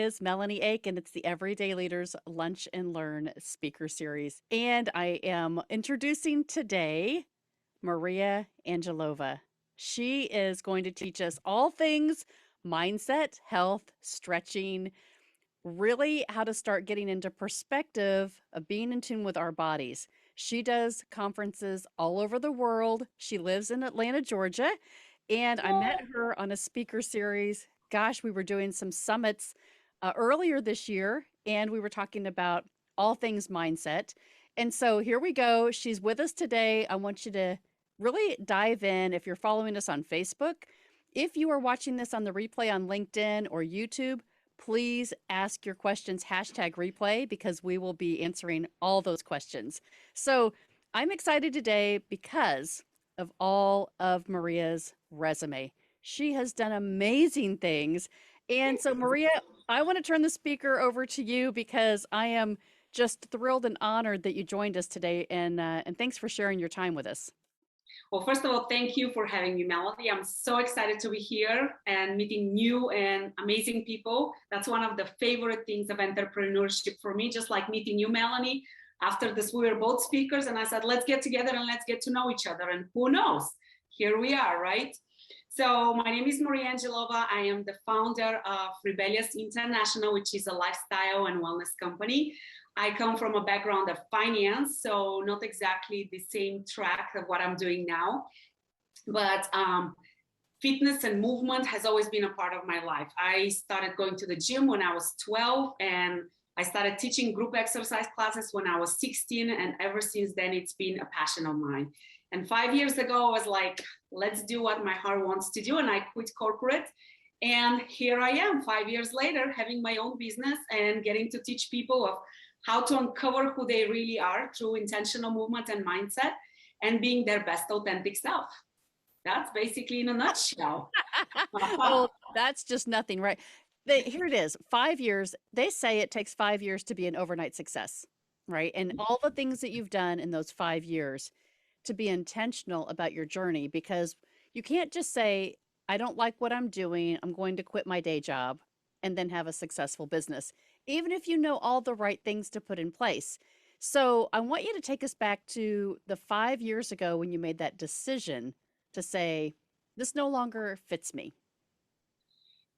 is Melanie Ake, and it's the Everyday Leaders Lunch and Learn speaker series. And I am introducing today Maria Angelova. She is going to teach us all things mindset, health, stretching, really how to start getting into perspective of being in tune with our bodies. She does conferences all over the world. She lives in Atlanta, Georgia, and I met her on a speaker series. Gosh, we were doing some summits earlier this year, and we were talking about all things mindset. And so here we go. She's with us today. I want you to really dive in. If you're following us on Facebook, if you are watching this on the replay on LinkedIn or YouTube, please ask your questions, hashtag replay, because we will be answering all those questions. So I'm excited today because of all of Maria's resume. She has done amazing things. And so, Maria, I want to turn the speaker over to you because I am just thrilled and honored that you joined us today. And thanks for sharing your time with us. Well, first of all, thank you for having me, Melody. I'm so excited to be here and meeting new and amazing people. That's one of the favorite things of entrepreneurship for me, just like meeting you, Melanie. After this, we were both speakers, and I said, let's get together and let's get to know each other. And who knows? Here we are, right? So my name is Maria Angelova. I am the founder of Rebellious International, which is a lifestyle and wellness company. I come from a background of finance, so not exactly the same track of what I'm doing now, but fitness and movement has always been a part of my life. I started going to the gym when I was 12, and I started teaching group exercise classes when I was 16, and ever since then, it's been a passion of mine. And 5 years ago, I was like, let's do what my heart wants to do, and I quit corporate. And here I am, 5 years later, having my own business and getting to teach people of how to uncover who they really are through intentional movement and mindset and being their best authentic self. That's basically in a nutshell. Well, that's just nothing, right? Here it is, 5 years. They say it takes 5 years to be an overnight success, right? And all the things that you've done in those 5 years to be intentional about your journey, because you can't just say, I don't like what I'm doing, I'm going to quit my day job, and then have a successful business, even if you know all the right things to put in place. So I want you to take us back to the 5 years ago when you made that decision to say, this no longer fits me.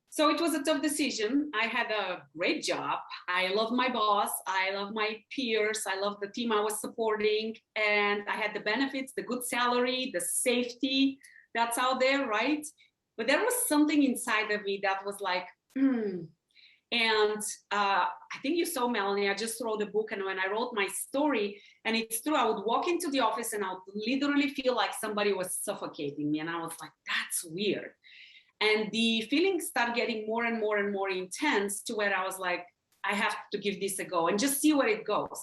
So it was a tough decision. I had a great job. I love my boss. I love my peers. I love the team I was supporting. And I had the benefits, the good salary, the safety that's out there, right? But there was something inside of me that was like, And I think you saw, Melanie, I just wrote a book, and when I wrote my story, and it's true, I would walk into the office and I would literally feel like somebody was suffocating me. And I was like, that's weird. And the feelings start getting more and more and more intense to where I was like, I have to give this a go and just see where it goes.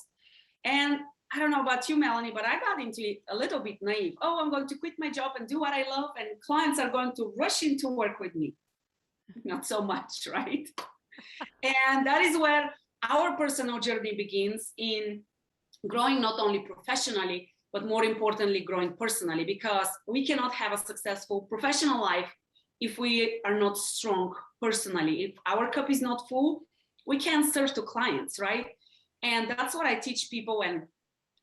And I don't know about you, Melanie, but I got into it a little bit naive. Oh, I'm going to quit my job and do what I love, and clients are going to rush in to work with me. Not so much, right? And that is where our personal journey begins in growing not only professionally, but more importantly, growing personally, because we cannot have a successful professional life if we are not strong personally. If our cup is not full, we can't serve to clients, right? And that's what I teach people. And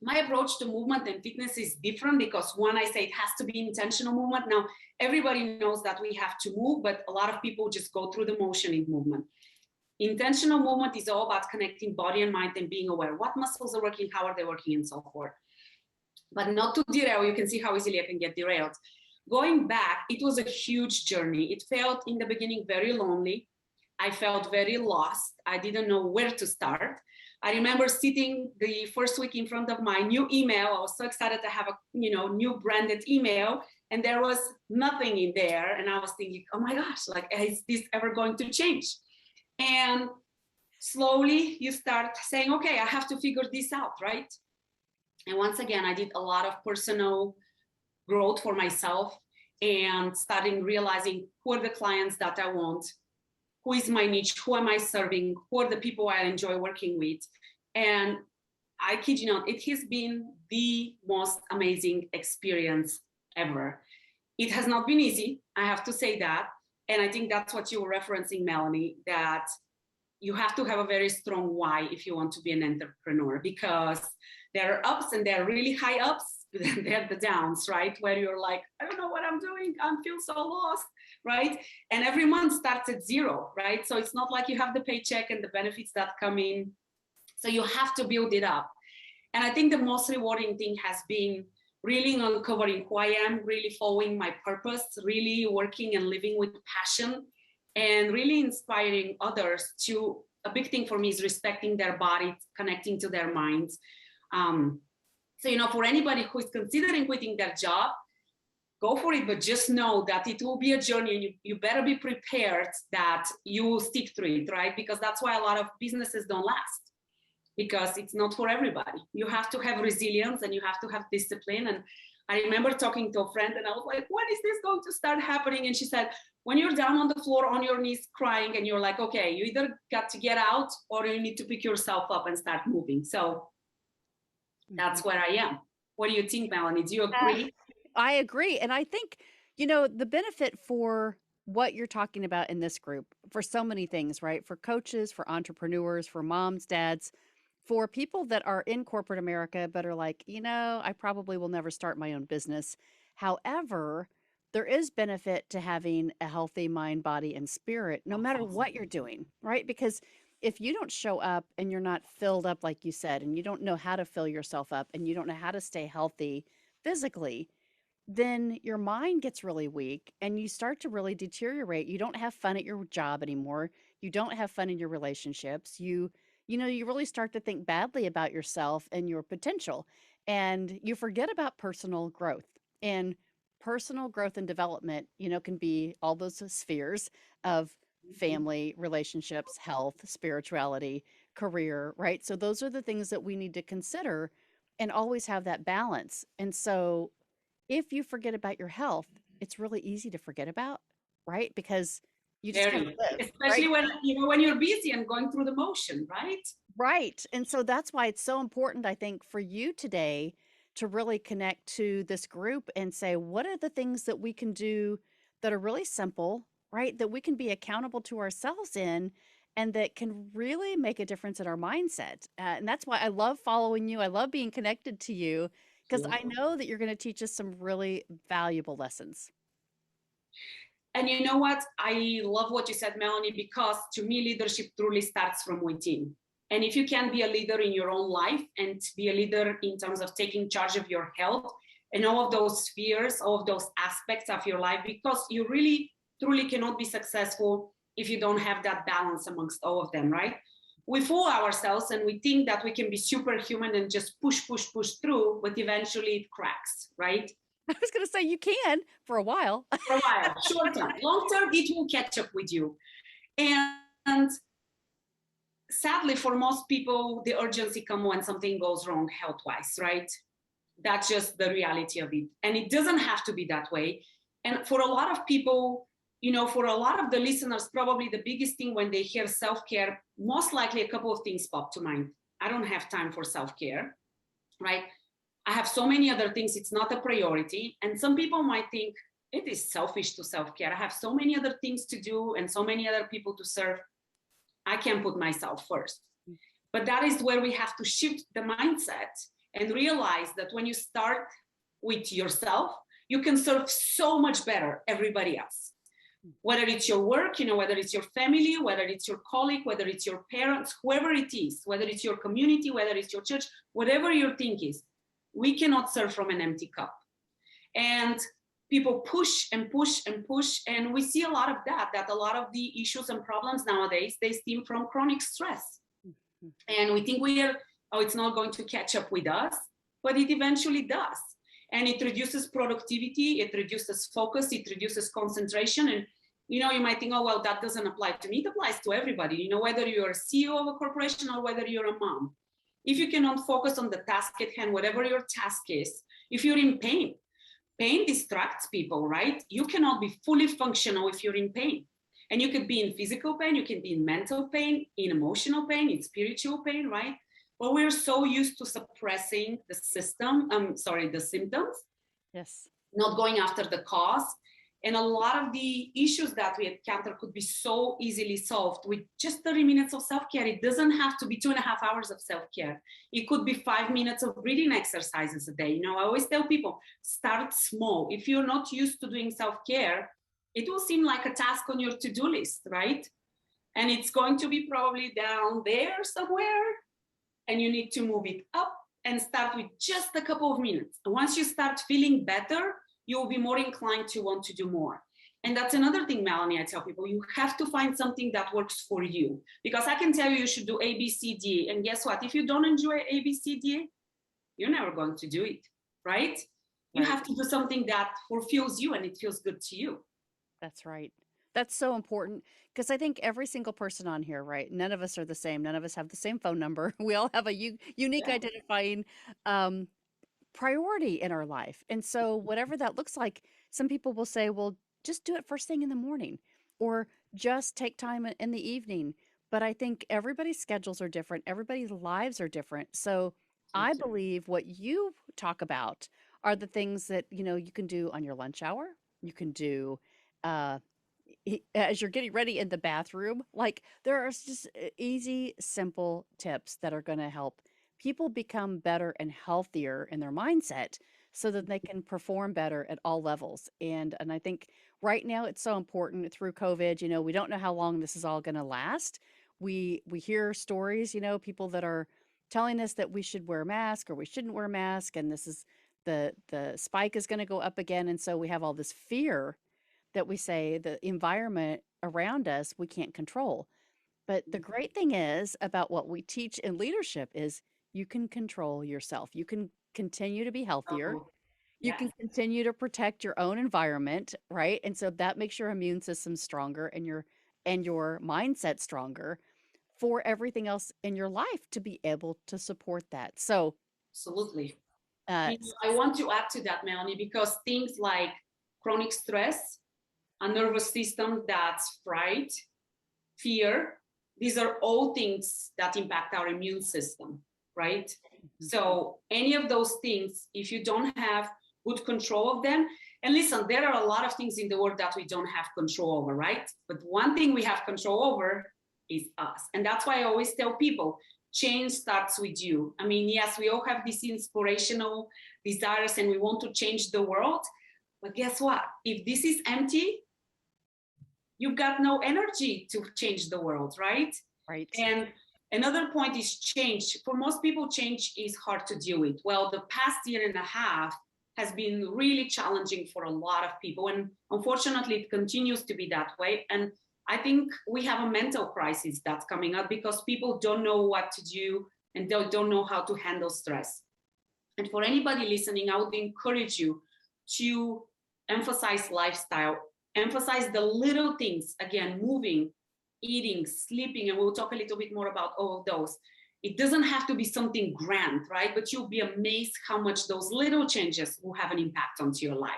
my approach to movement and fitness is different because one, I say it has to be intentional movement. Now, everybody knows that we have to move, but a lot of people just go through the motion in movement. Intentional movement is all about connecting body and mind and being aware what muscles are working, how are they working, and so forth. But not to derail, you can see how easily I can get derailed. Going back, it was a huge journey. It felt in the beginning very lonely. I felt very lost. I didn't know where to start. I remember sitting the first week in front of my new email. I was so excited to have a new branded email, and there was nothing in there. And I was thinking, oh my gosh, like, is this ever going to change? And slowly you start saying, okay, I have to figure this out, right? And once again, I did a lot of personal growth for myself and starting realizing who are the clients that I want, who is my niche, who am I serving, who are the people I enjoy working with. And I kid you not, it has been the most amazing experience ever. It has not been easy, I have to say that. And I think that's what you were referencing, Melanie, that you have to have a very strong why if you want to be an entrepreneur, because there are ups and there are really high ups, there are the downs, right? Where you're like, I don't know what I'm doing. I feel so lost, right? And every month starts at zero, right? So it's not like you have the paycheck and the benefits that come in. So you have to build it up. And I think the most rewarding thing has been really uncovering who I am, really following my purpose, really working and living with passion, and really inspiring others to, a big thing for me is respecting their body, connecting to their minds. So, for anybody who is considering quitting their job, go for it, but just know that it will be a journey, and you better be prepared that you will stick through it, right? Because that's why a lot of businesses don't last, because it's not for everybody. You have to have resilience and you have to have discipline. And I remember talking to a friend and I was like, when is this going to start happening? And she said, when you're down on the floor on your knees crying and you're like, okay, you either got to get out or you need to pick yourself up and start moving. So that's where I am. What do you think, Melanie? Do you agree? I agree. And I think, the benefit for what you're talking about in this group for so many things, right? For coaches, for entrepreneurs, for moms, dads, for people that are in corporate America but are like, I probably will never start my own business. However, there is benefit to having a healthy mind, body, and spirit, no matter what you're doing, right? Because if you don't show up and you're not filled up, like you said, and you don't know how to fill yourself up and you don't know how to stay healthy physically, then your mind gets really weak and you start to really deteriorate. You don't have fun at your job anymore. You don't have fun in your relationships. You really start to think badly about yourself and your potential, and you forget about personal growth. And personal growth and development, can be all those spheres of family, relationships, health, spirituality, career, right? So those are the things that we need to consider and always have that balance. And so if you forget about your health, it's really easy to forget about, right? Because you just kind of Very, live, especially right? when you're busy and going through the motion, right? Right. And so that's why it's so important, I think, for you today to really connect to this group and say, what are the things that we can do that are really simple, right? That we can be accountable to ourselves in and that can really make a difference in our mindset. And that's why I love following you. I love being connected to you because I know that you're going to teach us some really valuable lessons. And you know what? I love what you said, Melanie, because to me, leadership truly starts from within. And if you can be a leader in your own life and be a leader in terms of taking charge of your health and all of those spheres, all of those aspects of your life, because you really, truly cannot be successful if you don't have that balance amongst all of them, right? We fool ourselves and we think that we can be superhuman and just push, push, push through, but eventually it cracks, right? I was going to say you can for a while. For a while, short term. Long term, it will catch up with you. And sadly, for most people, the urgency comes when something goes wrong health-wise, right? That's just the reality of it. And it doesn't have to be that way. And for a lot of people, for a lot of the listeners, probably the biggest thing when they hear self-care, most likely a couple of things pop to mind. I don't have time for self-care, right? I have so many other things, it's not a priority. And some people might think it is selfish to self-care. I have so many other things to do and so many other people to serve. I can put myself first. But that is where we have to shift the mindset and realize that when you start with yourself, you can serve so much better everybody else. Whether it's your work, whether it's your family, whether it's your colleague, whether it's your parents, whoever it is, whether it's your community, whether it's your church, whatever your thing is, we cannot serve from an empty cup. And people push and push and push. And we see a lot of that a lot of the issues and problems nowadays, they stem from chronic stress. And we think it's not going to catch up with us, but it eventually does. And it reduces productivity, it reduces focus, it reduces concentration. And you might think, oh, well, that doesn't apply to me. It applies to everybody, whether you're a CEO of a corporation or whether you're a mom. If you cannot focus on the task at hand, whatever your task is, if you're in pain distracts people, right? You cannot be fully functional if you're in pain. And you could be in physical pain, you can be in mental pain, in emotional pain, in spiritual pain, right? But we're so used to suppressing the symptoms, Yes. not going after the cause. And a lot of the issues that we encounter could be so easily solved with just 30 minutes of self-care. It doesn't have to be 2.5 hours of self-care. It could be 5 minutes of breathing exercises a day. I always tell people, start small. If you're not used to doing self-care, it will seem like a task on your to-do list, right? And it's going to be probably down there somewhere, and you need to move it up and start with just a couple of minutes. And once you start feeling better, you'll be more inclined to want to do more. And that's another thing, Melanie, I tell people, you have to find something that works for you. Because I can tell you, you should do A, B, C, D. And guess what? If you don't enjoy A, B, C, D, you're never going to do it, right? You have to do something that fulfills you and it feels good to you. That's right. That's so important because I think every single person on here, right? None of us are the same. None of us have the same phone number. We all have a unique Yeah. identifying um, priority in our life. And so, whatever that looks like, some people will say, well, just do it first thing in the morning or just take time in the evening. But I think everybody's schedules are different, everybody's lives are different. So, I believe what you talk about are the things that you can do on your lunch hour. You can do uh, as you're getting ready in the bathroom. Like there are just easy, simple tips that are going to help people become better and healthier in their mindset so that they can perform better at all levels. And I think right now it's so important through COVID, we don't know how long this is all going to last. We hear stories, people that are telling us that we should wear a mask or we shouldn't wear a mask, and this is the spike is going to go up again, and so we have all this fear that we say the environment around us we can't control. But the great thing is about what we teach in leadership is you can control yourself. You can continue to be healthier. Oh, You yes, can continue to protect your own environment, right? And so that makes your immune system stronger and your mindset stronger for everything else in your life to be able to support that. So, absolutely. uh, I want to add to that, Melanie, because things like chronic stress, a nervous system that's fright, fear, these are all things that impact our immune system, right? mhm, So any of those things, if you don't have good control of them, and listen, there are a lot of things in the world that we don't have control over, right? But one thing we have control over is us. And that's why I always tell people, change starts with you. I mean, yes, we all have these inspirational desires and we want to change the world. But guess what? If this is empty, you've got no energy to change the world, right? right. And another point is change. For most people, change is hard to deal with. Well, the past year and a half has been really challenging for a lot of people. And unfortunately, it continues to be that way. And I think we have a mental crisis that's coming up because people don't know what to do and they don't know how to handle stress. And for anybody listening, I would encourage you to emphasize lifestyle, emphasize the little things, again, moving, eating, sleeping, and we'll talk a little bit more about all of those. It doesn't have to be something grand, right? But you'll be amazed how much those little changes will have an impact onto your life.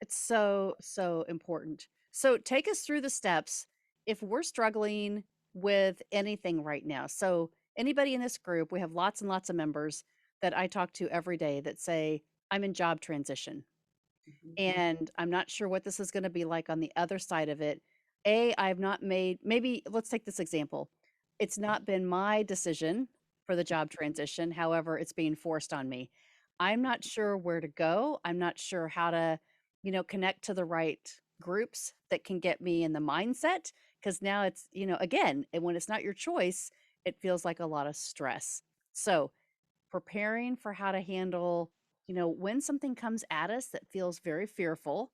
It's so, so important. So take us through the steps if we're struggling with anything right now. So anybody in this group, we have lots and lots of members that I talk to every day that say, I'm in job transition and I'm not sure what this is going to be like on the other side of it. I've not made, maybe let's take this example. It's not been my decision for the job transition. However, it's being forced on me. I'm not sure where to go. I'm not sure how to, connect to the right groups that can get me in the mindset. Cause now it's, again, and when it's not your choice, it feels like a lot of stress. So preparing for how to handle, when something comes at us that feels very fearful,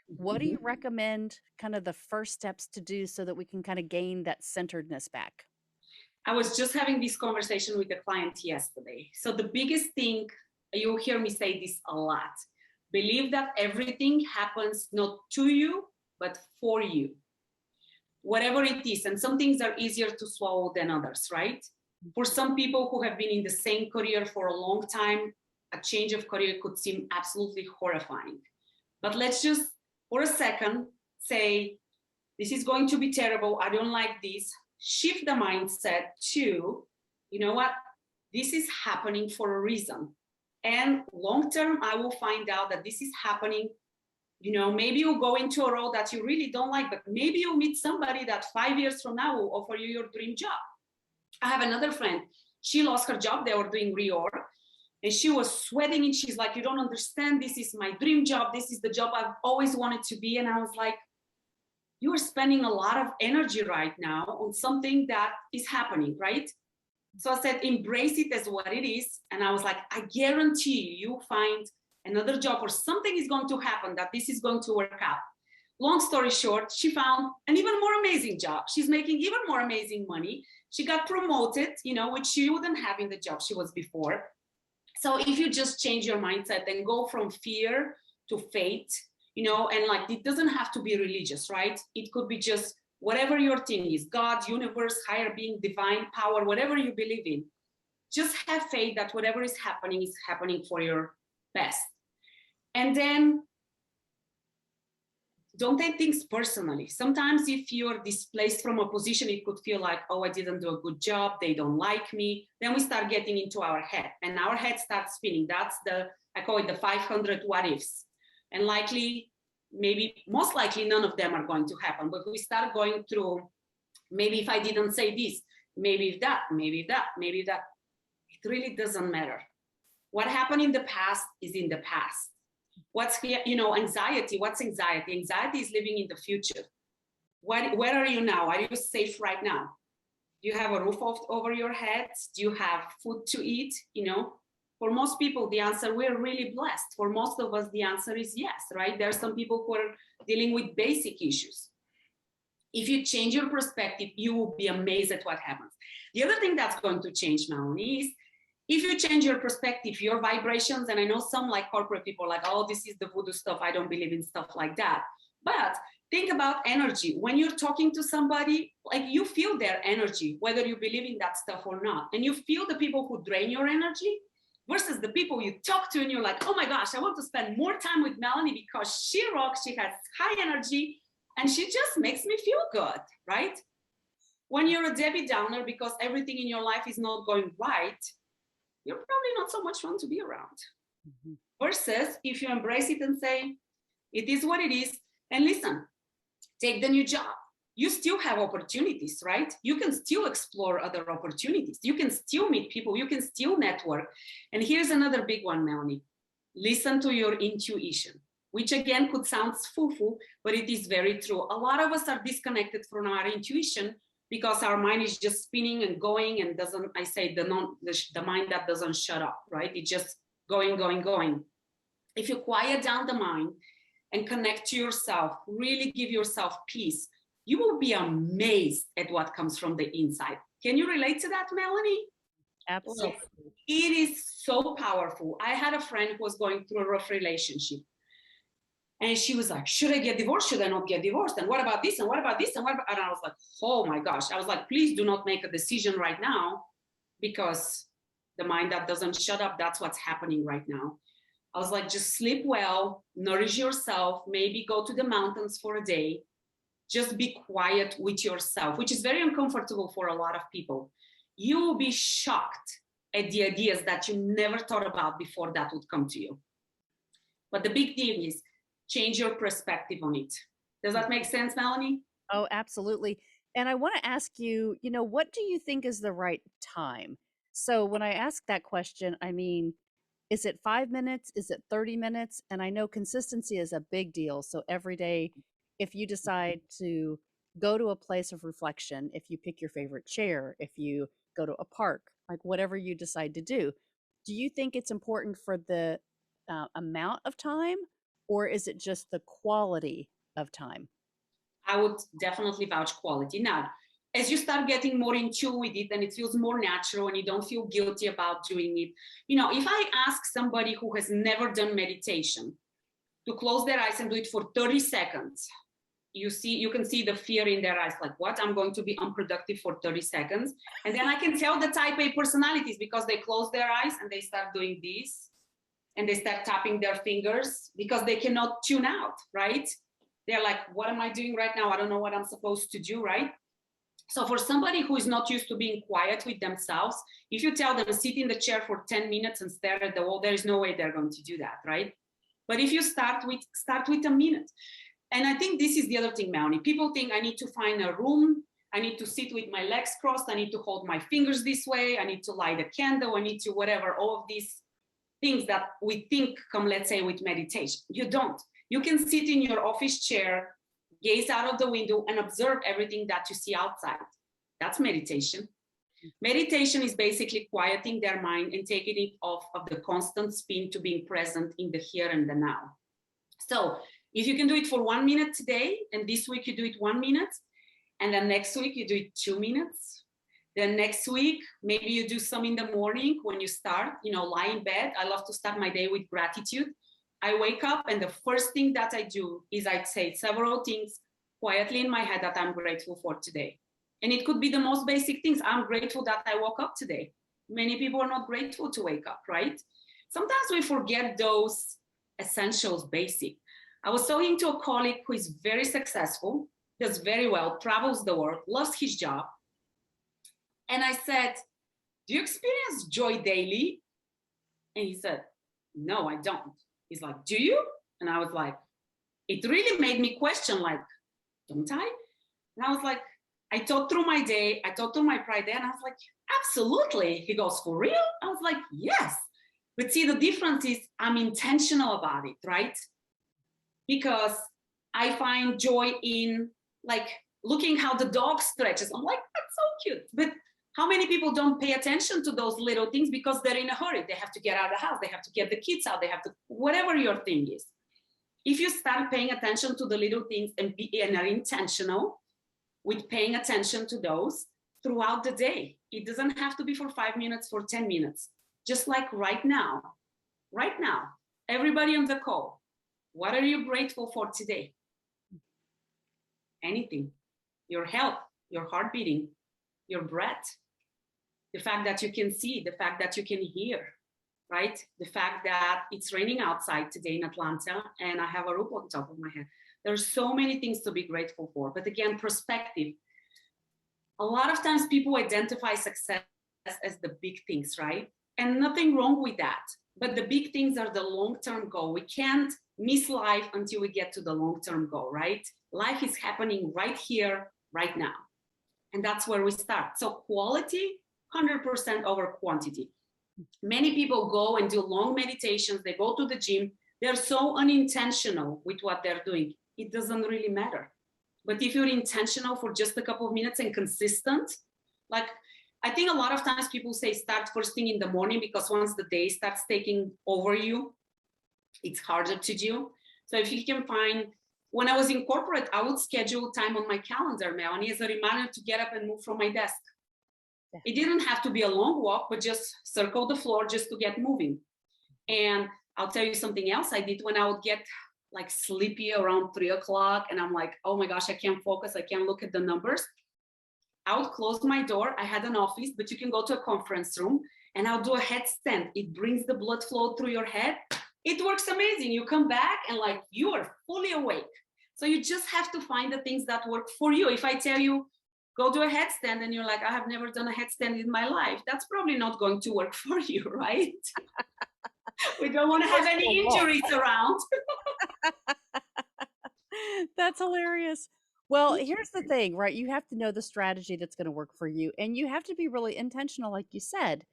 what do you recommend kind of the first steps to do so that we can kind of gain that centeredness back? I was just having this conversation with a client yesterday. So the biggest thing, you'll hear me say this a lot, believe that everything happens not to you, but for you. Whatever it is, and some things are easier to swallow than others, right? For some people who have been in the same career for a long time, a change of career could seem absolutely horrifying. But let's just, for a second, say, this is going to be terrible. I don't like this. Shift the mindset to, you know what? This is happening for a reason. And long term, I will find out that this is happening. You know, maybe you go into a role that you really don't like, but maybe you'll meet somebody that 5 years from now will offer you your dream job. I have another friend. She lost her job. They were doing reorg. And she was sweating and she's like, you don't understand. This is my dream job. This is the job I've always wanted to be. And I was like, you are spending a lot of energy right now on something that is happening, right? So I said, embrace it as what it is. And I was like, I guarantee you'll find another job or something is going to happen that this is going to work out. Long story short, she found an even more amazing job. She's making even more amazing money. She got promoted, you know, which she wouldn't have in the job she was before. So if you just change your mindset and go from fear to faith, you know, and like, it doesn't have to be religious, right? It could be just whatever your thing is, God, universe, higher being, divine power, whatever you believe in. Just have faith that whatever is happening for your best. And then don't take things personally. Sometimes if you're displaced from a position, it could feel like, oh, I didn't do a good job. They don't like me. Then we start getting into our head and our head starts spinning. That's I call it the 500 what ifs. And most likely none of them are going to happen. But we start going through, maybe if I didn't say this, maybe that. It really doesn't matter. What happened in the past is in the past. What's here, you know, anxiety. What's anxiety? Anxiety is living in the future. Where are you now? Are you safe right now? Do you have a roof over your head? Do you have food to eat? You know, for most people, the answer, we're really blessed. For most of us, the answer is yes, right? There are some people who are dealing with basic issues. If you change your perspective, you will be amazed at what happens. The other thing that's going to change, Melanie, is if you change your perspective, your vibrations, and I know some like corporate people like, oh, this is the voodoo stuff. I don't believe in stuff like that. But think about energy. When you're talking to somebody, like you feel their energy, whether you believe in that stuff or not. And you feel the people who drain your energy versus the people you talk to and you're like, oh my gosh, I want to spend more time with Melanie because she rocks, she has high energy, and she just makes me feel good, right? When you're a Debbie Downer because everything in your life is not going right, you're probably not so much fun to be around. Mm-hmm. Versus if you embrace it and say, it is what it is, and listen, take the new job. You still have opportunities, right? You can still explore other opportunities. You can still meet people. You can still network. And here's another big one, Melanie. Listen to your intuition, which again could sound foo-foo, but it is very true. A lot of us are disconnected from our intuition because our mind is just spinning and going and doesn't, I say the mind that doesn't shut up, right? It's just going. If you quiet down the mind and connect to yourself, really give yourself peace, you will be amazed at what comes from the inside. Can you relate to that, Melanie? Absolutely. Like, it is so powerful. I had a friend who was going through a rough relationship. And she was like, should I get divorced? Should I not get divorced? And what about this? And what about this? And I was like, oh my gosh. I was like, please do not make a decision right now because the mind that doesn't shut up, that's what's happening right now. I was like, just sleep well, nourish yourself, maybe go to the mountains for a day. Just be quiet with yourself, which is very uncomfortable for a lot of people. You will be shocked at the ideas that you never thought about before that would come to you. But the big thing is, change your perspective on it. Does that make sense, Melanie? Oh, absolutely. And I want to ask you, what do you think is the right time? So when I ask that question, I mean, is it 5 minutes? Is it 30 minutes? And I know consistency is a big deal. So every day, if you decide to go to a place of reflection, if you pick your favorite chair, if you go to a park, like whatever you decide to do you think it's important for the amount of time? Or is it just the quality of time? I would definitely vouch quality. Now, as you start getting more in tune with it and it feels more natural and you don't feel guilty about doing it, if I ask somebody who has never done meditation to close their eyes and do it for 30 seconds, you can see the fear in their eyes, like, what? I'm going to be unproductive for 30 seconds. And then I can tell the type A personalities because they close their eyes and they start doing this. And they start tapping their fingers because they cannot tune out, right? They're like, what am I doing right now? I don't know what I'm supposed to do, right? So for somebody who is not used to being quiet with themselves, if you tell them sit in the chair for 10 minutes and stare at the wall, there is no way they're going to do that, right? But if you start with a minute. And I think this is the other thing, Melanie. People think I need to find a room, I need to sit with my legs crossed, I need to hold my fingers this way, I need to light a candle, I need to whatever, all of these things that we think come, let's say, with meditation. You don't. You can sit in your office chair, gaze out of the window, and observe everything that you see outside. That's meditation. Meditation is basically quieting their mind and taking it off of the constant spin to being present in the here and the now. So if you can do it for 1 minute today, and this week you do it 1 minute, and then next week you do it 2 minutes, then next week, maybe you do some in the morning when you start, lie in bed. I love to start my day with gratitude. I wake up and the first thing that I do is I say several things quietly in my head that I'm grateful for today. And it could be the most basic things. I'm grateful that I woke up today. Many people are not grateful to wake up, right? Sometimes we forget those essentials, basic. I was talking to a colleague who is very successful, does very well, travels the world, loves his job. And I said, do you experience joy daily? And he said, no, I don't. He's like, do you? And I was like, it really made me question, like, don't I? And I was like, I thought through my day, I thought through my pride day, and I was like, absolutely. He goes, for real? I was like, yes. But see, the difference is I'm intentional about it, right? Because I find joy in like looking how the dog stretches. I'm like, that's so cute. But how many people don't pay attention to those little things because they're in a hurry? They have to get out of the house. They have to get the kids out. They have to, whatever your thing is. If you start paying attention to the little things and are intentional with paying attention to those throughout the day, it doesn't have to be for 5 minutes, for 10 minutes. Just like right now, everybody on the call, what are you grateful for today? Anything. Your health, your heart beating, your breath, the fact that you can see, the fact that you can hear, right? The fact that it's raining outside today in Atlanta and I have a roof on top of my head. There's so many things to be grateful for. But again, perspective. A lot of times people identify success as the big things, right? And nothing wrong with that. But the big things are the long-term goal. We can't miss life until we get to the long-term goal, right? Life is happening right here, right now. And that's where we start. So quality, 100% over quantity. Many people go and do long meditations. They go to the gym. They're so unintentional with what they're doing. It doesn't really matter. But if you're intentional for just a couple of minutes and consistent, like I think a lot of times people say start first thing in the morning because once the day starts taking over you, it's harder to do. So if you can find, when I was in corporate, I would schedule time on my calendar, Melanie, as a reminder to get up and move from my desk. Yeah. It didn't have to be a long walk, but just circle the floor just to get moving. And I'll tell you something else I did when I would get like sleepy around 3 o'clock and I'm like, oh my gosh, I can't focus. I can't look at the numbers. I would close my door. I had an office, but you can go to a conference room and I'll do a headstand. It brings the blood flow through your head. It works amazing. You come back and like you are fully awake. So you just have to find the things that work for you. If I tell you, go do a headstand and you're like, I have never done a headstand in my life, that's probably not going to work for you, right? We don't want to have any injuries around. That's hilarious. Well, here's the thing, right? You have to know the strategy that's going to work for you. And you have to be really intentional, like you said,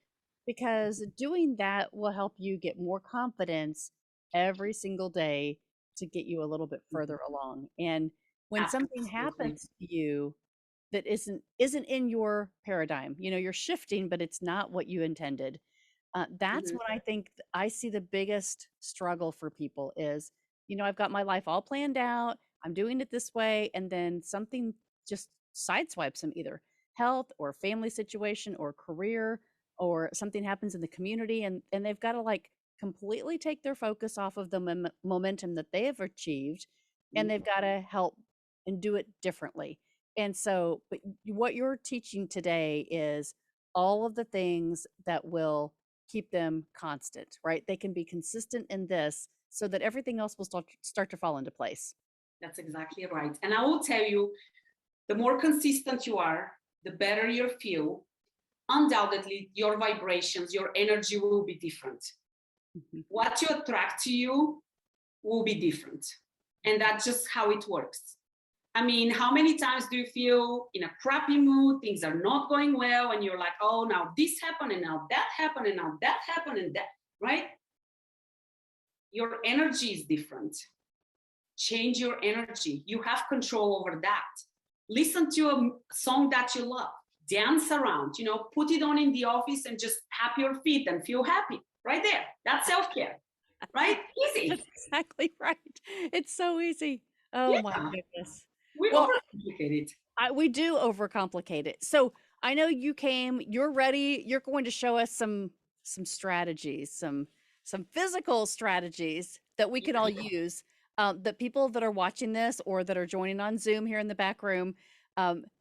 because doing that will help you get more confidence every single day to get you a little bit further along. And when something happens to you that isn't in your paradigm, you're shifting, but it's not what you intended. That's when I think I see the biggest struggle for people is, I've got my life all planned out. I'm doing it this way. And then something just sideswipes them, either health or family situation or career, or something happens in the community. And they've got to like completely take their focus off of the momentum that they have achieved. And they've got to help and do it differently. And so, but what you're teaching today is all of the things that will keep them constant, right? They can be consistent in this so that everything else will start to fall into place. That's exactly right. And I will tell you, the more consistent you are, the better you feel, undoubtedly your vibrations, your energy will be different. What you attract to you will be different. And that's just how it works. I mean, how many times do you feel in a crappy mood, things are not going well, and you're like, oh, now this happened, and now that happened, and now that happened, and that, right? Your energy is different. Change your energy. You have control over that. Listen to a song that you love. Dance around, put it on in the office and just tap your feet and feel happy. Right there. That's self-care. Right? Easy. That's exactly right. It's so easy. Oh my Yeah. goodness. We Well, overcomplicate it. we do overcomplicate it. So I know you came, you're ready. You're going to show us some strategies, some physical strategies that we can all use. That people that are watching this or that are joining on Zoom here in the back room,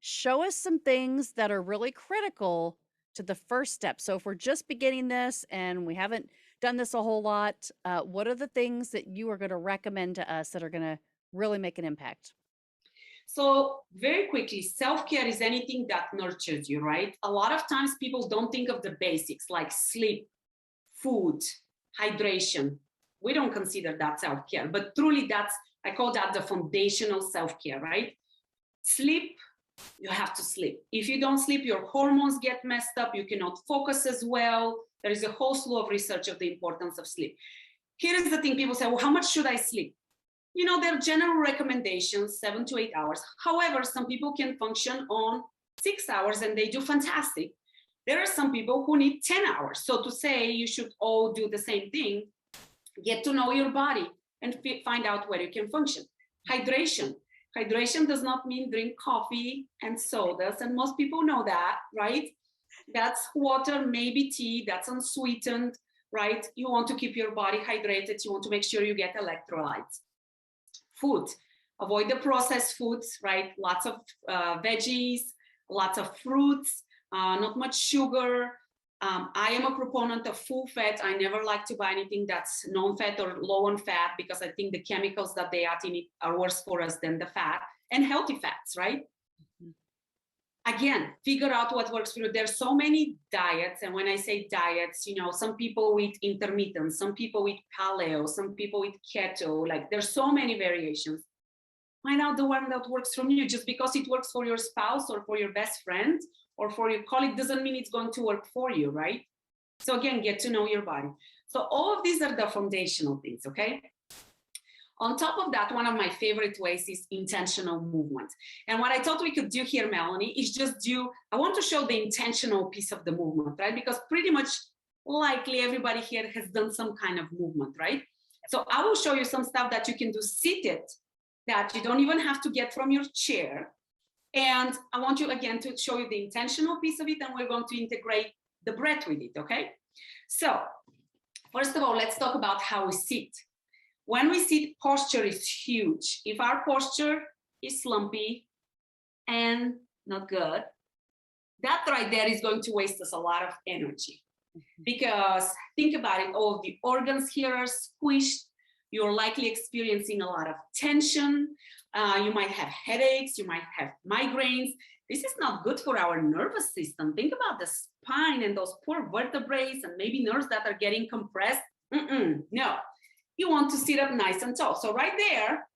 show us some things that are really critical to the first step. So if we're just beginning this and we haven't done this a whole lot, what are the things that you are going to recommend to us that are going to really make an impact? So very quickly, self-care is anything that nurtures you, right? A lot of times people don't think of the basics like sleep, food, hydration. We don't consider that self-care, but truly I call that the foundational self-care, right? Sleep, you have to sleep. If you don't sleep, your hormones get messed up. You cannot focus as well. There is a whole slew of research of the importance of sleep. Here is the thing, people say, well, how much should I sleep? There are general recommendations, 7 to 8 hours. However, some people can function on 6 hours and they do fantastic. There are some people who need 10 hours. So to say you should all do the same thing, get to know your body and find out where you can function. Hydration. Hydration does not mean drink coffee and sodas. And most people know that, right? That's water, maybe tea, that's unsweetened, right? You want to keep your body hydrated. You want to make sure you get electrolytes. Food, avoid the processed foods, right? Lots of veggies, lots of fruits, not much sugar. I am a proponent of full fat. I never like to buy anything that's non-fat or low on fat because I think the chemicals that they add in it are worse for us than the fat. And healthy fats, right? Again, figure out what works for you. There's so many diets. And when I say diets, some people eat intermittent, some people eat paleo, some people eat keto. Like there's so many variations. Find out the one that works for you. Just because it works for your spouse or for your best friend or for your colleague doesn't mean it's going to work for you, right? So again, get to know your body. So all of these are the foundational things, okay? On top of that, one of my favorite ways is intentional movement. And what I thought we could do here, Melanie, is I want to show the intentional piece of the movement, right? Because pretty much likely everybody here has done some kind of movement, right? So I will show you some stuff that you can do seated that you don't even have to get from your chair. And I want you again to show you the intentional piece of it, and we're going to integrate the breath with it, okay? So first of all, let's talk about how we sit. When we sit, posture is huge. If our posture is slumpy and not good, that right there is going to waste us a lot of energy. Because think about it, all of the organs here are squished. You're likely experiencing a lot of tension. You might have headaches. You might have migraines. This is not good for our nervous system. Think about the spine and those poor vertebrae and maybe nerves that are getting compressed. No. You want to sit up nice and tall. So right there,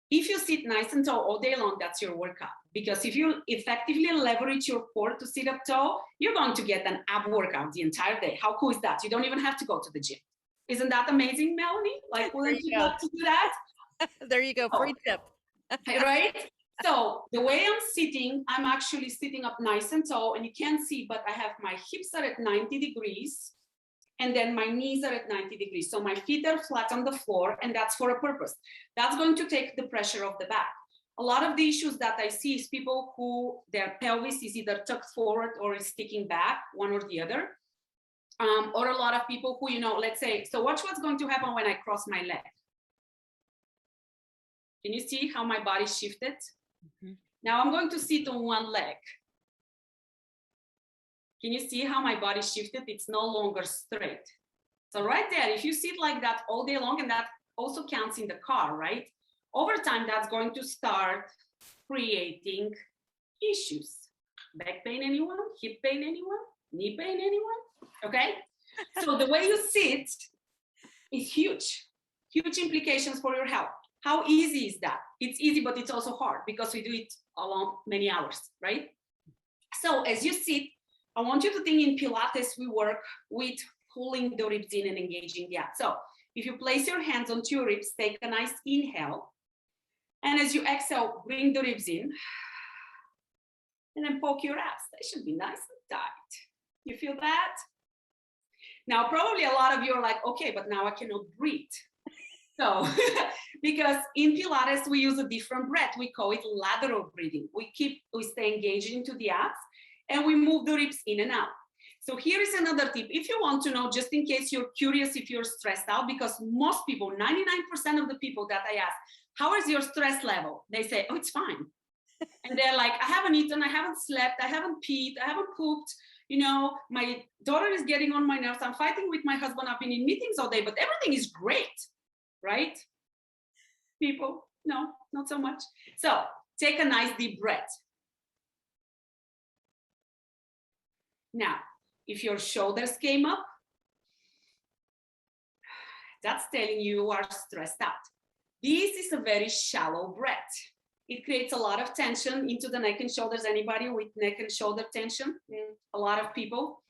if you sit nice and tall all day long, that's your workout. Because if you effectively leverage your core to sit up tall, you're going to get an ab workout the entire day. How cool is that? You don't even have to go to the gym. Isn't that amazing, Melanie? Like, wouldn't you love to do that? There you go, free tip. Right? So the way I'm sitting, I'm actually sitting up nice and tall, and you can't see, but I have my hips are at 90 degrees. And then my knees are at 90 degrees. So my feet are flat on the floor, and that's for a purpose. That's going to take the pressure off the back. A lot of the issues that I see is people who their pelvis is either tucked forward or is sticking back, one or the other. Or a lot of people who, let's say, so watch what's going to happen when I cross my leg. Can you see how my body shifted? Mm-hmm. Now I'm going to sit on one leg. Can you see how my body shifted? It's no longer straight. So right there, if you sit like that all day long, and that also counts in the car, right? Over time, that's going to start creating issues. Back pain, anyone? Hip pain, anyone? Knee pain, anyone? Okay. So the way you sit is huge, huge implications for your health. How easy is that? It's easy, but it's also hard because we do it along many hours, right? So as you sit, I want you to think in Pilates, we work with pulling the ribs in and engaging the abs. So if you place your hands onto your ribs, take a nice inhale. And as you exhale, bring the ribs in. And then poke your abs. They should be nice and tight. You feel that? Now, probably a lot of you are like, okay, but now I cannot breathe. So, because in Pilates, we use a different breath. We call it lateral breathing. We stay engaged into the abs and we move the ribs in and out. So here is another tip. If you want to know, just in case you're curious if you're stressed out, because most people, 99% of the people that I ask, how is your stress level? They say, oh, it's fine. And they're like, I haven't eaten, I haven't slept, I haven't peed, I haven't pooped. You know, my daughter is getting on my nerves. I'm fighting with my husband. I've been in meetings all day, but everything is great, right? People, no, not so much. So take a nice deep breath. Now, if your shoulders came up, that's telling you are stressed out. This is a very shallow breath. It creates a lot of tension into the neck and shoulders. Anybody with neck and shoulder tension? A lot of people.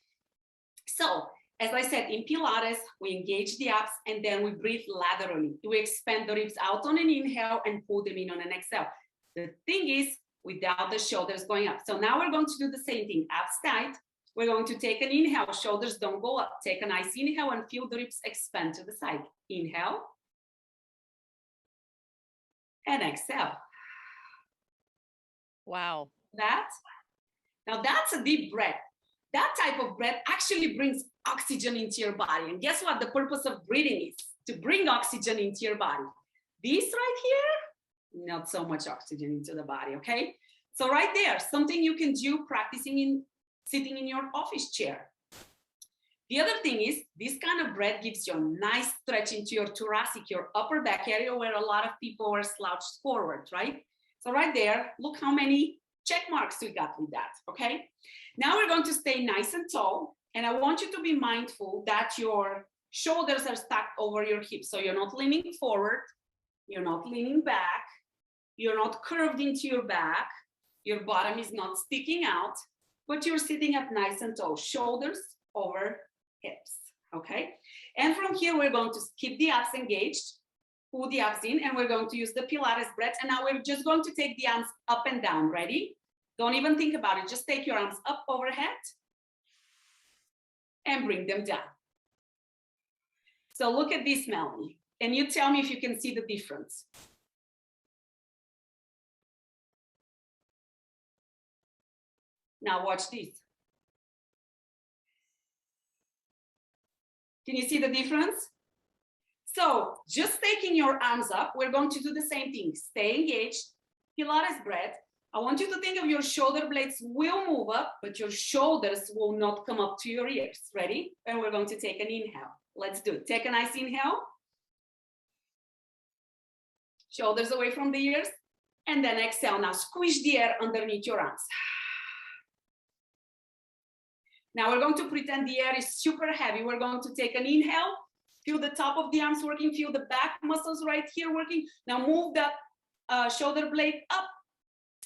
So, as I said, in Pilates, we engage the abs and then we breathe laterally. We expand the ribs out on an inhale and pull them in on an exhale. The thing is, without the shoulders going up. So now we're going to do the same thing. Abs tight. We're going to take an inhale. Shoulders don't go up. Take a nice inhale and feel the ribs expand to the side. Inhale. And exhale. Wow. Now that's a deep breath. That type of breath actually brings oxygen into your body. And guess what? The purpose of breathing is to bring oxygen into your body. This right here, not so much oxygen into the body, okay? So right there, something you can do practicing sitting in your office chair. The other thing is this kind of breath gives you a nice stretch into your thoracic, your upper back area where a lot of people are slouched forward, right? So right there, look how many check marks we got with that, okay? Now we're going to stay nice and tall, and I want you to be mindful that your shoulders are stacked over your hips. So you're not leaning forward, you're not leaning back, you're not curved into your back, your bottom is not sticking out, but you're sitting up nice and tall, shoulders over hips, okay? And from here, we're going to keep the abs engaged, pull the abs in, and we're going to use the Pilates breath. And now we're just going to take the arms up and down. Ready? Don't even think about it. Just take your arms up overhead and bring them down. So look at this, Melanie, and you tell me if you can see the difference. Now watch this. Can you see the difference? So just taking your arms up, we're going to do the same thing. Stay engaged, Pilates breath. I want you to think of your shoulder blades will move up, but your shoulders will not come up to your ears. Ready? And we're going to take an inhale. Let's do it. Take a nice inhale. Shoulders away from the ears. And then exhale. Now squish the air underneath your arms. Now we're going to pretend the air is super heavy. We're going to take an inhale. Feel the top of the arms working. Feel the back muscles right here working. Now move that shoulder blade up.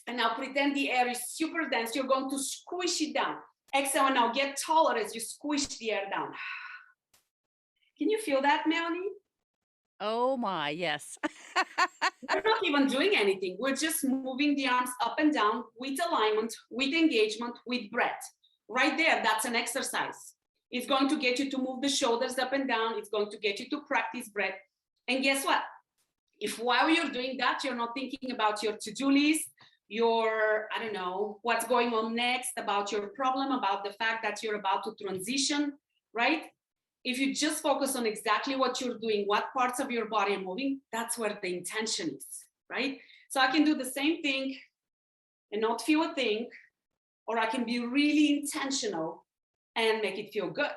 And now pretend the air is super dense. You're going to squish it down. Exhale, and now get taller as you squish the air down. Can you feel that, Melanie? Oh my, yes. We're not even doing anything. We're just moving the arms up and down with alignment, with engagement, with breath. Right there, that's an exercise. It's going to get you to move the shoulders up and down. It's going to get you to practice breath. And guess what? If while you're doing that, you're not thinking about your to-do list, your, I don't know, what's going on next, about your problem, about the fact that you're about to transition, right? If you just focus on exactly what you're doing, what parts of your body are moving, that's where the intention is, right? So I can do the same thing and not feel a thing, or I can be really intentional and make it feel good.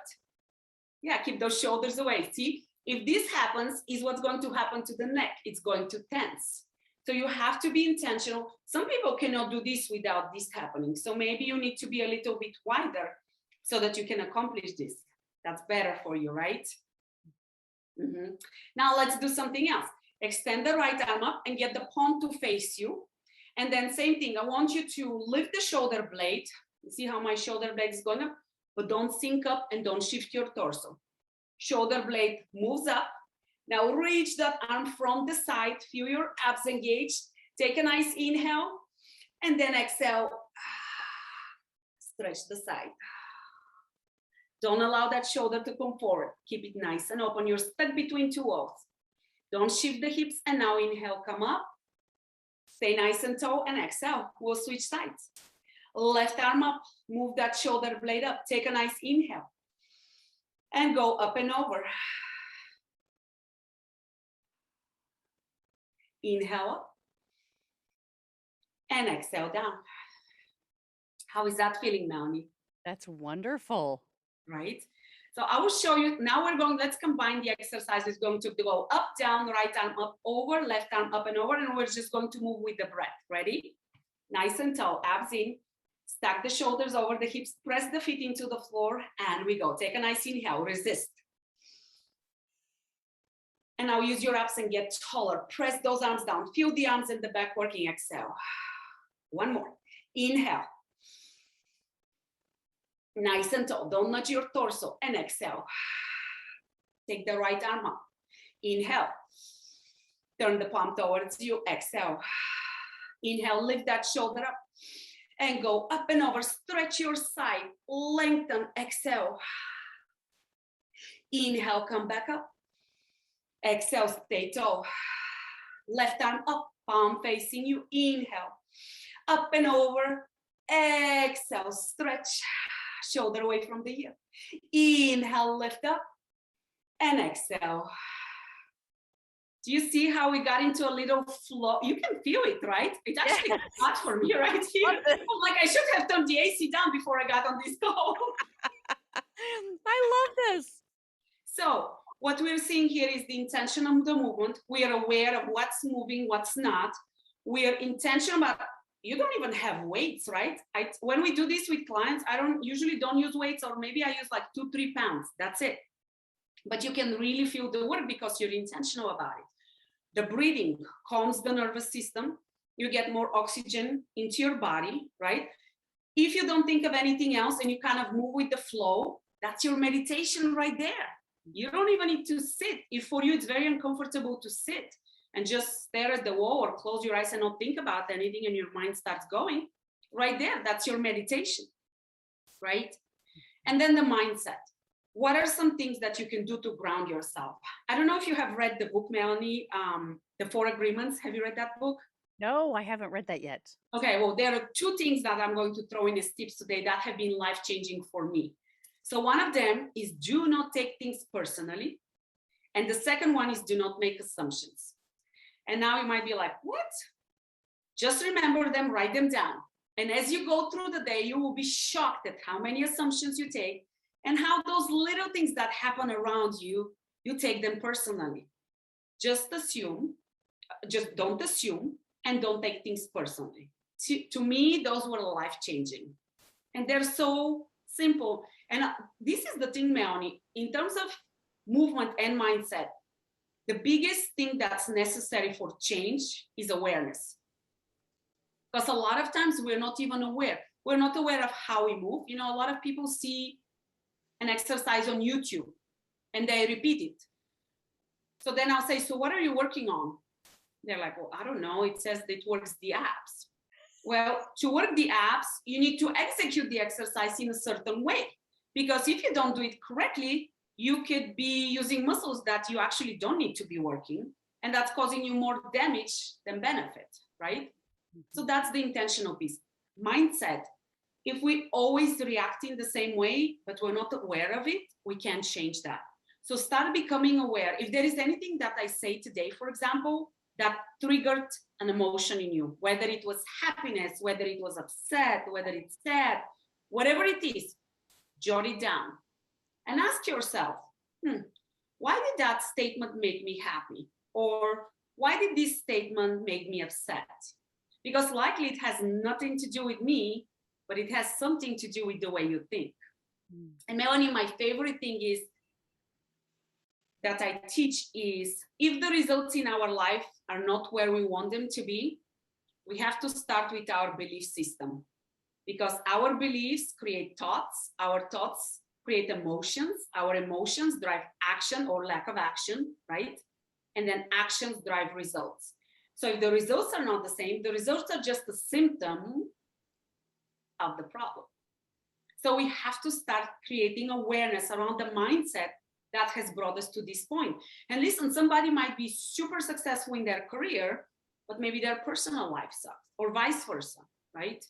Yeah, keep those shoulders away. See, if this happens, is what's going to happen to the neck. It's going to tense. So you have to be intentional. Some people cannot do this without this happening. So maybe you need to be a little bit wider so that you can accomplish this. That's better for you, right? Mm-hmm. Now let's do something else. Extend the right arm up and get the palm to face you. And then same thing, I want you to lift the shoulder blade. You see how my shoulder blade is going up? But don't sink up and don't shift your torso. Shoulder blade moves up. Now reach that arm from the side. Feel your abs engaged. Take a nice inhale. And then exhale. Stretch the side. Don't allow that shoulder to come forward. Keep it nice and open. You're stuck between two walls. Don't shift the hips. And now inhale, come up. Stay nice and tall and exhale. We'll switch sides. Left arm up. Move that shoulder blade up. Take a nice inhale. And go up and over. Inhale up. And exhale down. How is that feeling, Melanie? That's wonderful. Right? So I will show you, now let's combine the exercise. It's going to go up, down, right arm up, over, left arm up and over, and we're just going to move with the breath. Ready? Nice and tall, abs in, stack the shoulders over the hips, press the feet into the floor, and we go. Take a nice inhale, resist. And now use your abs and get taller. Press those arms down, feel the arms in the back working, exhale. One more, inhale. Nice and tall, don't nudge your torso, and exhale. Take the right arm up, inhale. Turn the palm towards you, exhale. Inhale, lift that shoulder up, and go up and over, stretch your side, lengthen, exhale. Inhale, come back up. Exhale, stay tall. Left arm up, palm facing you, inhale. Up and over, exhale, stretch. Shoulder away from the ear. Inhale, lift up, and exhale. Do you see how we got into a little flow? You can feel it, right? It actually got hot for me right here. I'm like, I should have turned the AC down before I got on this call. I love this. So what we're seeing here is the intention of the movement. We are aware of what's moving, what's not. We are intentional about, you don't even have weights, right? When we do this with clients, I usually don't use weights, or maybe I use like 2-3 pounds. That's it. But you can really feel the work because you're intentional about it. The breathing calms the nervous system. You get more oxygen into your body, right? If you don't think of anything else and you kind of move with the flow, that's your meditation right there. You don't even need to sit. If for you it's very uncomfortable to sit and just stare at the wall or close your eyes and not think about anything and your mind starts going, right there, that's your meditation, right? And then the mindset. What are some things that you can do to ground yourself? I don't know if you have read the book, Melanie, The 4 Agreements. Have you read that book? No, I haven't read that yet. Okay, well, there are 2 things that I'm going to throw in as tips today that have been life-changing for me. So one of them is do not take things personally. And the second one is do not make assumptions. And now you might be like, what? Just remember them, write them down. And as you go through the day, you will be shocked at how many assumptions you take and how those little things that happen around you, you take them personally. Just don't assume, and don't take things personally. To me, those were life-changing. And they're so simple. And this is the thing, Melanie, in terms of movement and mindset, the biggest thing that's necessary for change is awareness. Because a lot of times we're not even aware. We're not aware of how we move. You know, a lot of people see an exercise on YouTube and they repeat it. So then I'll say, so what are you working on? They're like, well, I don't know. It says it works the abs. Well, to work the abs, you need to execute the exercise in a certain way. Because if you don't do it correctly, you could be using muscles that you actually don't need to be working. And that's causing you more damage than benefit, right? Mm-hmm. So that's the intentional piece. Mindset. If we always react in the same way, but we're not aware of it, we can't change that. So start becoming aware. If there is anything that I say today, for example, that triggered an emotion in you, whether it was happiness, whether it was upset, whether it's sad, whatever it is, jot it down and ask yourself, why did that statement make me happy? Or why did this statement make me upset? Because likely it has nothing to do with me, but it has something to do with the way you think. Mm. And Melanie, my favorite thing is that I teach is if the results in our life are not where we want them to be, we have to start with our belief system, because our beliefs create thoughts, our thoughts create emotions, our emotions drive action or lack of action, right? And then actions drive results. So if the results are not the same, the results are just a symptom of the problem. So we have to start creating awareness around the mindset that has brought us to this point. And listen, somebody might be super successful in their career, but maybe their personal life sucks, or vice versa, right?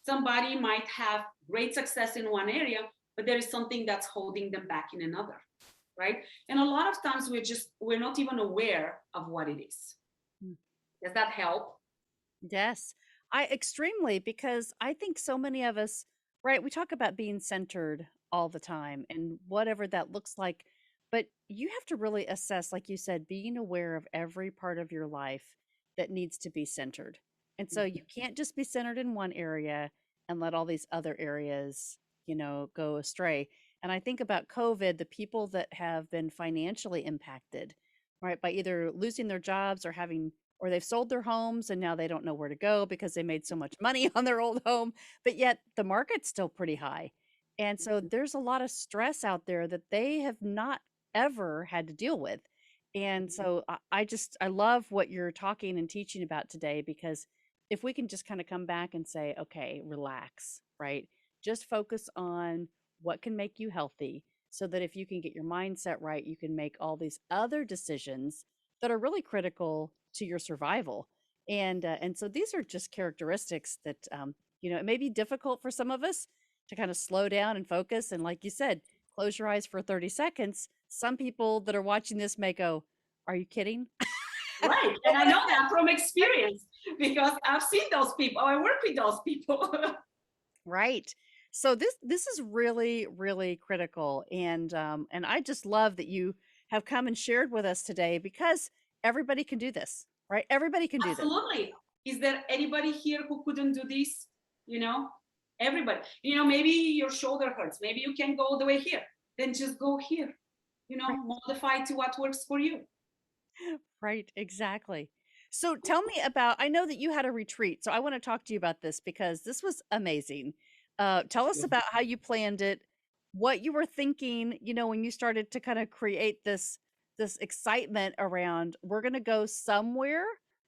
Somebody might have great success in one area, but there is something that's holding them back in another, right? And a lot of times we're not even aware of what it is. Mm. Does that help? Yes, I extremely, because I think so many of us, right, we talk about being centered all the time and whatever that looks like, but you have to really assess, like you said, being aware of every part of your life that needs to be centered. And so you can't just be centered in one area and let all these other areas, go astray. And I think about COVID, the people that have been financially impacted, right, by either losing their jobs or they've sold their homes and now they don't know where to go because they made so much money on their old home, but yet the market's still pretty high. And so there's a lot of stress out there that they have not ever had to deal with. And so I love what you're talking and teaching about today, because if we can just kind of come back and say, okay, relax, right? Just focus on what can make you healthy, so that if you can get your mindset right, you can make all these other decisions that are really critical to your survival. And so these are just characteristics that it may be difficult for some of us to kind of slow down and focus. And like you said, close your eyes for 30 seconds. Some people that are watching this may go, "Are you kidding?" Right. And I know that from experience because I've seen those people. I work with those people. Right. So this is really really critical, and I just love that you have come and shared with us today, because everybody can do this, right? Everybody can do this. Absolutely. Is there anybody here who couldn't do this? You know, everybody. Maybe your shoulder hurts. Maybe you can go all the way here. Then just go here. Right. Modify to what works for you. Right, exactly. So tell me about, I know that you had a retreat, so I want to talk to you about this because this was amazing. Tell us about how you planned it, what you were thinking, when you started to kind of create this excitement around, we're going to go somewhere,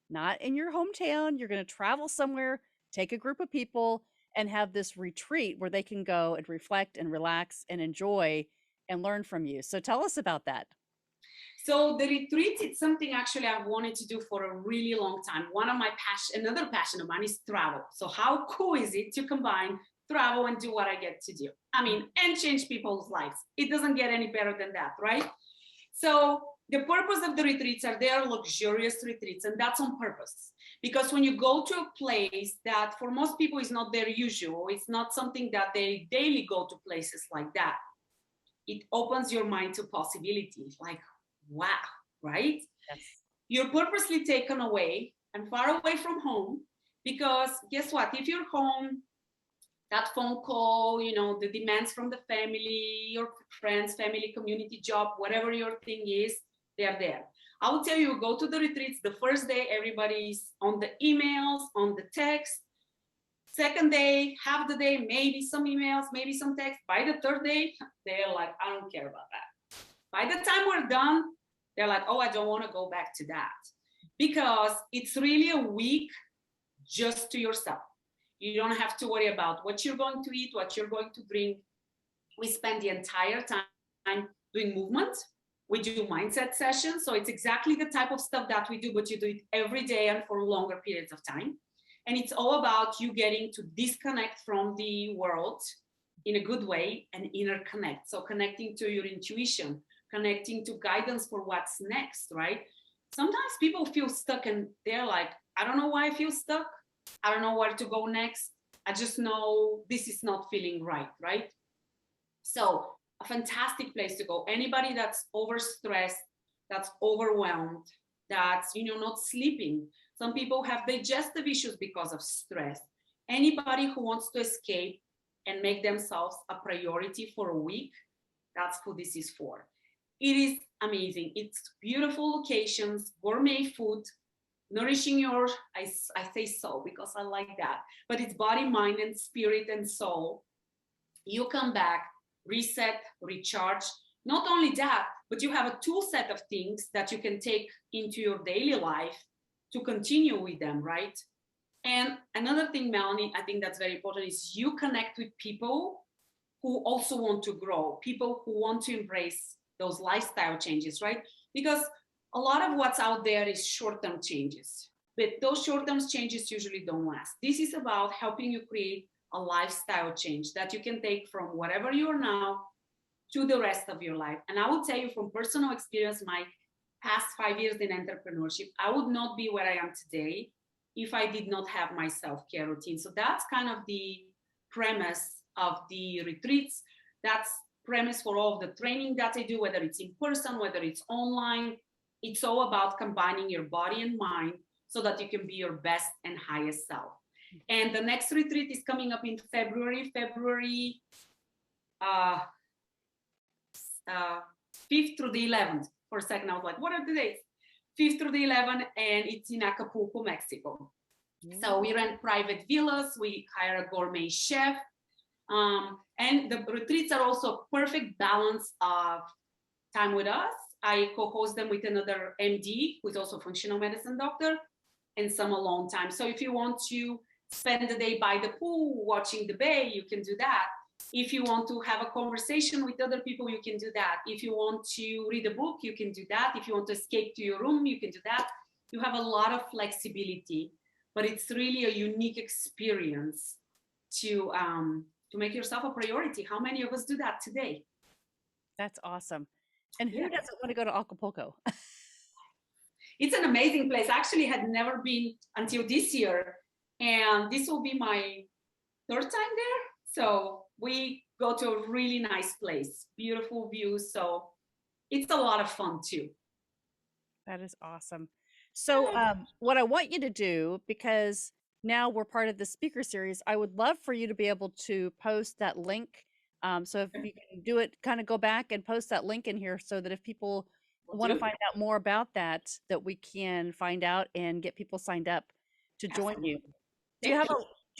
not in your hometown, you're going to travel somewhere, take a group of people and have this retreat where they can go and reflect and relax and enjoy and learn from you. So tell us about that. So the retreat is something actually I've wanted to do for a really long time. Another passion of mine is travel. So how cool is it to combine travel and do what I get to do? I mean, and change people's lives. It doesn't get any better than that, right? So the purpose of the retreats are they are luxurious retreats, and that's on purpose. Because when you go to a place that for most people is not their usual, it's not something that they daily go to places like that. It opens your mind to possibilities like, wow, right? Yes. You're purposely taken away and far away from home, because guess what? If you're home, that phone call, the demands from the family, your friends, family, community, job, whatever your thing is, they are there. I will tell you, go to the retreats. The first day, everybody's on the emails, on the text. Second day, half the day, maybe some emails, maybe some text. By the third day, they're like, I don't care about that. By the time we're done, they're like, oh, I don't want to go back to that. Because it's really a week just to yourself. You don't have to worry about what you're going to eat, what you're going to drink. We spend the entire time doing movement. We do mindset sessions. So it's exactly the type of stuff that we do, but you do it every day and for longer periods of time. And it's all about you getting to disconnect from the world in a good way and interconnect. So connecting to your intuition, connecting to guidance for what's next, right? Sometimes people feel stuck and they're like, I don't know why I feel stuck. I don't know where to go next. I just know this is not feeling right, right? So a fantastic place to go. Anybody that's overstressed, that's overwhelmed, that's, not sleeping. Some people have digestive issues because of stress. Anybody who wants to escape and make themselves a priority for a week, that's who this is for. It is amazing. It's beautiful locations, gourmet food, nourishing your, I say soul because I like that, but it's body, mind, and spirit and soul. You come back, reset, recharge. Not only that, but you have a tool set of things that you can take into your daily life to continue with them, right? And another thing, Melanie, I think that's very important is you connect with people who also want to grow, people who want to embrace those lifestyle changes, right? Because a lot of what's out there is short-term changes, but those short-term changes usually don't last. This is about helping you create a lifestyle change that you can take from whatever you are now to the rest of your life. And I will tell you from personal experience, my past 5 years in entrepreneurship, I would not be where I am today if I did not have my self-care routine. So that's kind of the premise of the retreats. That's premise for all of the training that I do, whether it's in person, whether it's online. It's all about combining your body and mind so that you can be your best and highest self. And the next retreat is coming up in February 5th through the 11th. For a second, I was like, what are the dates? 5th through the 11th, and it's in Acapulco, Mexico. Mm-hmm. So we rent private villas, we hire a gourmet chef, and the retreats are also a perfect balance of time with us. I co-host them with another MD, who's also a functional medicine doctor, and some alone time. So if you want to spend the day by the pool, watching the bay, you can do that. If you want to have a conversation with other people, you can do that. If you want to read a book, you can do that. If you want to escape to your room, you can do that. You have a lot of flexibility, but it's really a unique experience to make yourself a priority. How many of us do that today? That's awesome. And who doesn't want to go to Acapulco? It's an amazing place. I actually had never been until this year, and this will be my third time there. So we go to a really nice place, beautiful views. So it's a lot of fun too. That is awesome. So what I want you to do, because now we're part of the speaker series, I would love for you to be able to post that link. So if you can do it, kind of go back and post that link in here so that if people want to find out more about that, that we can find out and get people signed up to join you. Do you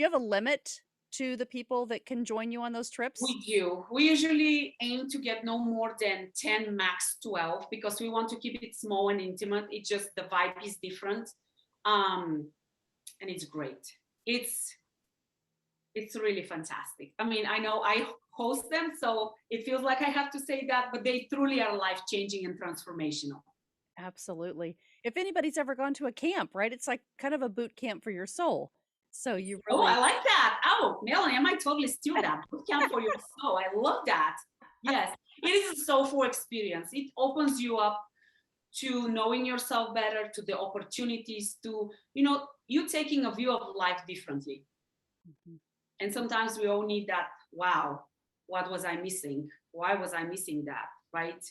have a limit to the people that can join you on those trips? We do. We usually aim to get no more than 10, max 12, because we want to keep it small and intimate. It's just the vibe is different. And it's great. It's really fantastic. I mean, I know I host them, so it feels like I have to say that, but they truly are life-changing and transformational. Absolutely. If anybody's ever gone to a camp, right? It's like kind of a boot camp for your soul. So you really... Oh, I like that. Oh, Melanie, I might totally steal that. Boot camp for your soul. I love that. Yes, it is a soulful experience. It opens you up to knowing yourself better, to the opportunities, to, you taking a view of life differently. Mm-hmm. And sometimes we all need that, wow, what was I missing? Why was I missing that, right?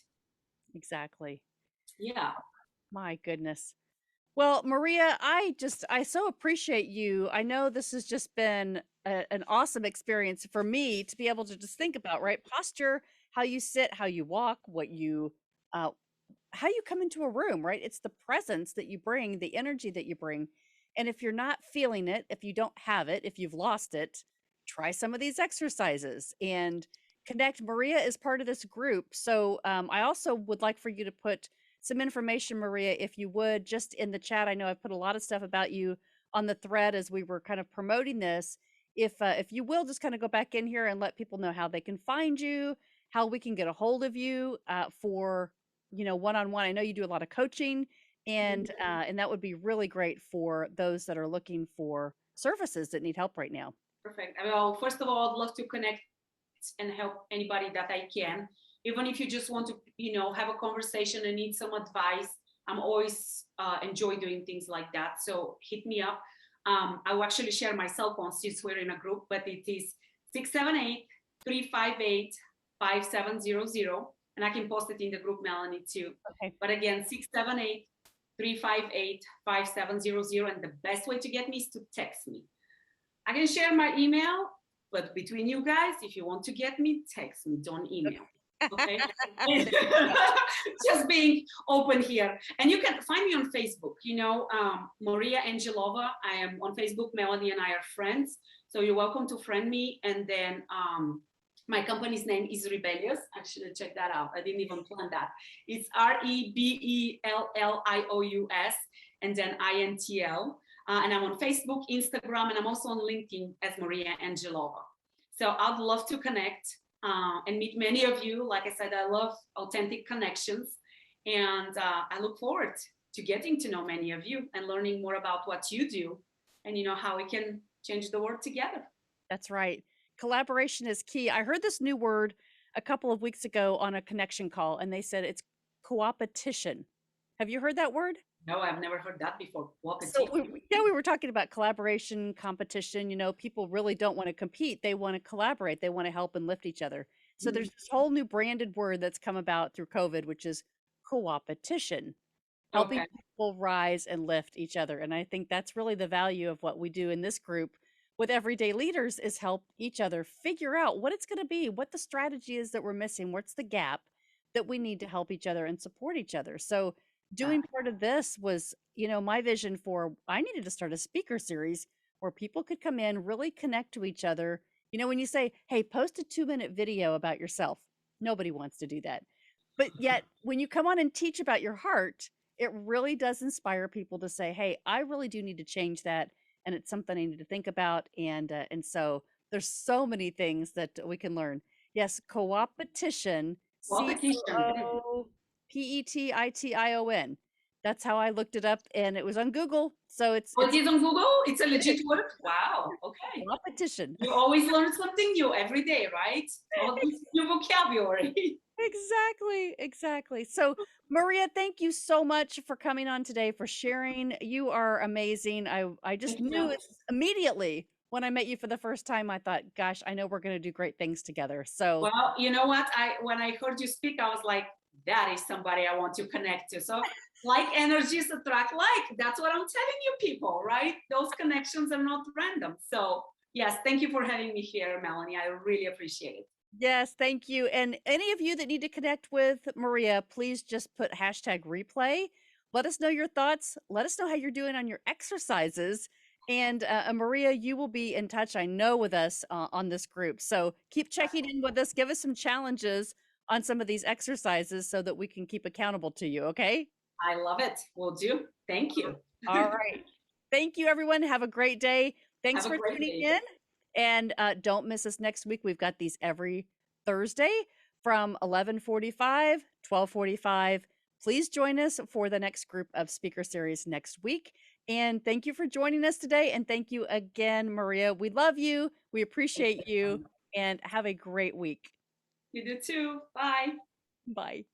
Exactly. Yeah. My goodness. Well, Maria, I so appreciate you. I know this has just been an awesome experience for me to be able to just think about, right? Posture, how you sit, how you walk, how you come into a room, right? It's the presence that you bring, the energy that you bring. And if you're not feeling it, if you don't have it, if you've lost it, try some of these exercises and connect. Maria is part of this group. So I also would like for you to put some information, Maria, if you would, just in the chat. I know I've put a lot of stuff about you on the thread as we were kind of promoting this. If you will, just kind of go back in here and let people know how they can find you, how we can get a hold of you for, one-on-one. I know you do a lot of coaching, and that would be really great for those that are looking for services that need help right now. Perfect. Well, first of all, I'd love to connect and help anybody that I can. Even if you just want to, have a conversation and need some advice, I'm always enjoy doing things like that. So hit me up. I will actually share my cell phone since we're in a group, but it is 678-358-5700. And I can post it in the group, Melanie, too. Okay. But again, 358-5700. And the best way to get me is to text me. I can share my email, but between you guys, if you want to get me, text me, don't email. Okay. Just being open here. And you can find me on Facebook, Maria Angelova. I am on Facebook. Melanie and I are friends. So you're welcome to friend me. And then my company's name is Rebellious. I should have checked that out. I didn't even plan that. It's Rebellious and then INTL. And I'm on Facebook, Instagram, and I'm also on LinkedIn as Maria Angelova. So I'd love to connect and meet many of you. Like I said, I love authentic connections. And I look forward to getting to know many of you and learning more about what you do and, how we can change the world together. That's right. Collaboration is key. I heard this new word a couple of weeks ago on a connection call, and they said it's coopetition. Have you heard that word? No, I've never heard that before. So we were talking about collaboration, competition. People really don't want to compete. They want to collaborate. They want to help and lift each other. So there's this whole new branded word that's come about through COVID, which is coopetition, helping people rise and lift each other. And I think that's really the value of what we do in this group with everyday leaders, is help each other figure out what it's going to be, what the strategy is that we're missing, what's the gap that we need to help each other and support each other. So doing part of this was, my vision for, I needed to start a speaker series where people could come in, really connect to each other. When you say, hey, post a 2-minute video about yourself, nobody wants to do that. But yet when you come on and teach about your heart, it really does inspire people to say, hey, I really do need to change that. And it's something I need to think about. And so there's so many things that we can learn. Yes, coopetition, COOPETITION. That's how I looked it up, and it was on Google. So it is on Google? It's a legit word? Wow. Okay. Coopetition. You always learn something new every day, right? All this new vocabulary. Exactly. So Maria, thank you so much for coming on today, for sharing. You are amazing. I just knew it immediately when I met you for the first time. I thought, gosh, I know we're going to do great things together. So, well, you know what? When I heard you speak, I was like, that is somebody I want to connect to. So like energies attract like. That's what I'm telling you, people, right? Those connections are not random. So yes, thank you for having me here, Melanie. I really appreciate it. Yes, thank you. And any of you that need to connect with Maria, please just put #replay. Let us know your thoughts. Let us know how you're doing on your exercises. And Maria, you will be in touch, I know, with us on this group. So keep checking in with us. Give us some challenges on some of these exercises so that we can keep accountable to you. Okay. I love it. Will do. Thank you. All right. Thank you, everyone. Have a great day. Thanks for tuning in. And don't miss us next week. We've got these every Thursday from 11:45, 12:45. Please join us for the next group of speaker series next week. And thank you for joining us today. And thank you again, Maria. We love you. We appreciate you. And have a great week. You do too. Bye. Bye.